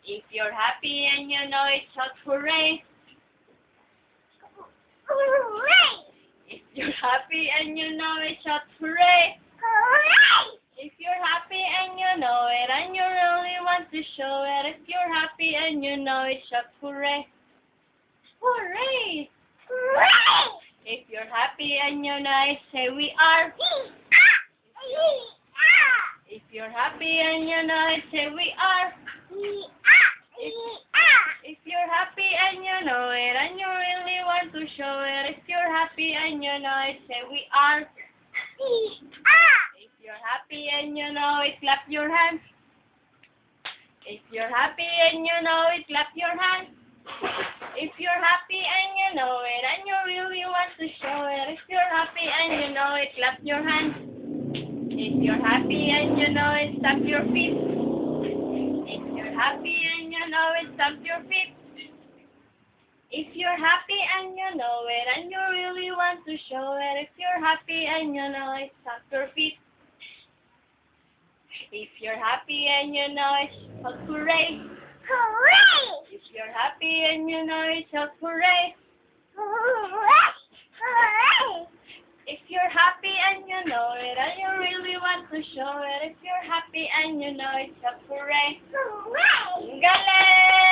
If you're happy and you know it, shout hooray. Hooray! If you're happy and you know it, shout hooray. Hooray! If you're happy and you know it and you really want to show it, if you're happy and you know it, shout hooray. Hooray! Hooray! If you're happy and you know it, say we are. If you're happy and you know it, say we are. If you're happy and you know it and you really want to show it, if you're happy and you know it, say we are. If you're happy and you know it, clap your hands. If you're happy and you know it, clap your hands. If you're happy and you know it and you really want to show it, if you're happy and you know it, clap your hands. If you're happy and you know it, stamp your feet. If you're happy and you know it, stamp your feet. If you're happy and you know it and you really want to show it, if you're happy and you know it, stamp your feet. If you're happy and you know it, shout hooray. Hooray! If you're happy and you know it, shout hooray. Hooray! Hooray! If you're happy and you know it and you really want to show it, if you're happy and you know it, shout hooray. Hooray! Galing!